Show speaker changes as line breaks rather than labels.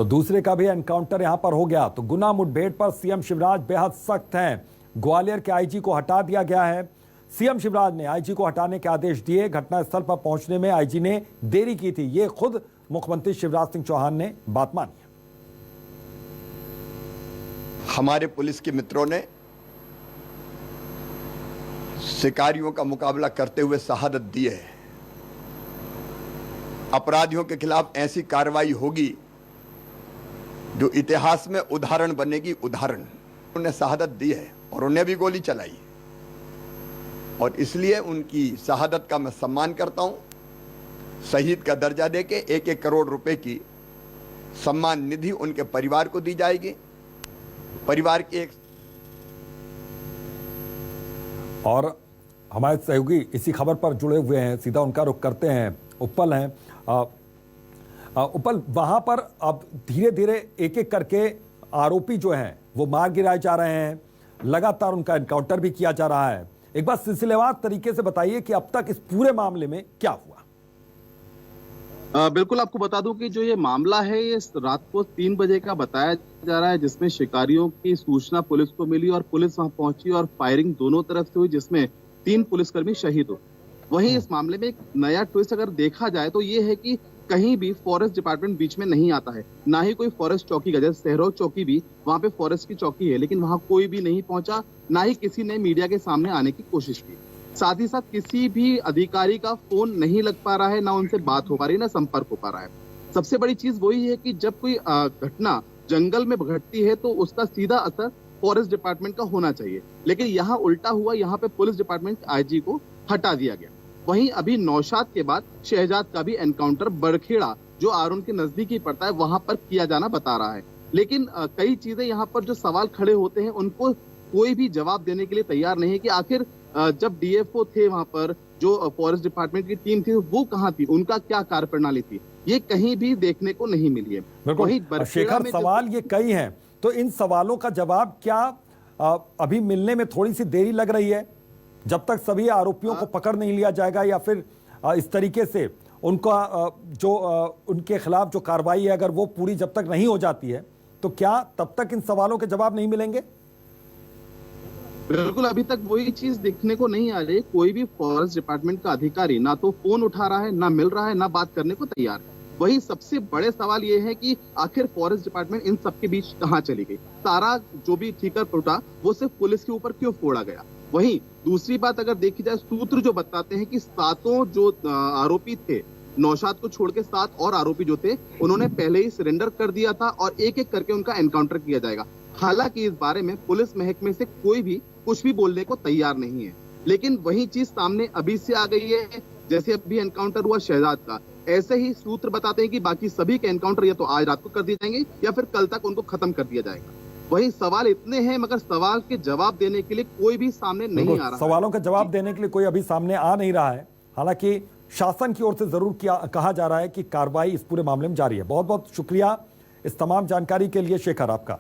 तो दूसरे का भी एनकाउंटर यहां पर हो गया। तो गुना मुठभेड़ पर सीएम शिवराज बेहद सख्त हैं। ग्वालियर के आईजी को हटा दिया गया है। सीएम शिवराज ने आईजी को हटाने के आदेश दिए। घटनास्थल पर पहुंचने में आईजी ने देरी की थी, ये खुद मुख्यमंत्री शिवराज सिंह चौहान ने बात मानी।
हमारे पुलिस के मित्रों ने शिकारियों का मुकाबला करते हुए शहादत दी है। अपराधियों के खिलाफ ऐसी कार्रवाई होगी जो इतिहास में उदाहरण बनेगी। उदाहरण उन्हें शहादत दी है और उन्हें भी गोली चलाई और इसलिए उनकी शहादत का मैं सम्मान करता हूं। शहीद का दर्जा देके 1-1 करोड़ रुपए की सम्मान निधि उनके परिवार को दी जाएगी। परिवार के एक
और हमारे सहयोगी इसी खबर पर जुड़े हुए हैं, सीधा उनका रुख करते हैं। उपल हैं। उपल, वहां पर अब धीरे धीरे एक एक करके आरोपी जो हैं वो मार गिराए जा रहे हैं, लगातार उनका एनकाउंटर भी किया जा रहा है। एक बार सिलसिलेवार तरीके से बताइए कि अब तक इस पूरे मामले में क्या हुआ।
बिल्कुल, आपको बता दूं कि जो ये मामला है ये रात को 3 बजे का बताया जा रहा है, जिसमें शिकारियों की सूचना पुलिस को मिली और पुलिस वहां पहुंची और फायरिंग दोनों तरफ से हुई, जिसमें 3 पुलिसकर्मी शहीद हुए। वहीं इस मामले में एक नया ट्विस्ट अगर देखा जाए तो ये है कि कहीं भी फॉरेस्ट डिपार्टमेंट बीच में नहीं आता है, ना ही कोई फॉरेस्ट चौकी का, जैसे सहरौद चौकी भी वहां पे फॉरेस्ट की चौकी है, लेकिन वहां कोई भी नहीं पहुंचा, ना ही किसी ने मीडिया के सामने आने की कोशिश की। साथ ही साथ किसी भी अधिकारी का फोन नहीं लग पा रहा है, ना उनसे बात हो पा रही है, ना संपर्क हो पा रहा है। सबसे बड़ी चीज वही है कि जब कोई घटना जंगल में घटती है तो उसका सीधा असर फॉरेस्ट डिपार्टमेंट का होना चाहिए, लेकिन यहाँ उल्टा हुआ। यहाँ पे पुलिस डिपार्टमेंट आईजी को हटा दिया गया। वहीं अभी नौशाद के बाद शहजाद का भी एनकाउंटर बड़खेड़ा, जो आरुण के नजदीक ही पड़ता है, वहां पर किया जाना बता रहा है। लेकिन कई चीजें यहाँ पर जो सवाल खड़े होते हैं उनको कोई भी जवाब देने के लिए तैयार नहीं है कि आखिर जब डीएफओ थे वहां पर, जो फॉरेस्ट डिपार्टमेंट की टीम थी, वो कहाँ थी, उनका क्या कार्यप्रणाली थी, ये कहीं भी देखने को नहीं मिली है।
वहीं शेखर, सवाल ये कई हैं, तो इन सवालों का जवाब क्या अभी मिलने में थोड़ी सी देरी लग रही है, जब तक सभी आरोपियों को पकड़ नहीं लिया जाएगा, या फिर इस तरीके से उनका जो उनके खिलाफ जो कार्रवाई है अगर वो पूरी जब तक नहीं हो जाती है तो क्या तब तक इन सवालों के जवाब नहीं मिलेंगे?
बिल्कुल, अभी तक वही चीज देखने को नहीं आ रही। कोई भी फॉरेस्ट डिपार्टमेंट का अधिकारी ना तो फोन उठा रहा है, ना मिल रहा है, ना बात करने को तैयार है। वही सबसे बड़े सवाल ये है कि आखिर फॉरेस्ट डिपार्टमेंट इन सबके बीच कहाँ चली गई। सारा जो भी ठीकर फूटा वो सिर्फ पुलिस के ऊपर क्यों फोड़ा गया। वहीं दूसरी बात अगर देखी जाए, सूत्र जो बताते हैं कि 7 जो आरोपी थे, नौशाद को छोड़ के 7 और आरोपी जो थे, उन्होंने पहले ही सरेंडर कर दिया था और एक एक करके उनका एनकाउंटर किया जाएगा। हालांकि इस बारे में पुलिस महकमे से कोई भी कुछ भी बोलने को तैयार नहीं है, लेकिन वही चीज सामने अभी से आ गई है। जैसे अभी एनकाउंटर हुआ शहजाद का, ऐसे ही सूत्र बताते हैं कि बाकी सभी के एनकाउंटर या तो आज रात को कर दिए जाएंगे या फिर कल तक उनको खत्म कर दिया जाएगा। वही सवाल इतने हैं, मगर सवाल के जवाब देने के लिए कोई भी सामने नहीं आ रहा।
सवालों का जवाब देने के लिए कोई अभी सामने आ नहीं रहा है। हालांकि शासन की ओर से जरूर कहा जा रहा है कि कार्रवाई इस पूरे मामले में जारी है। बहुत बहुत शुक्रिया इस तमाम जानकारी के लिए शेखर आपका।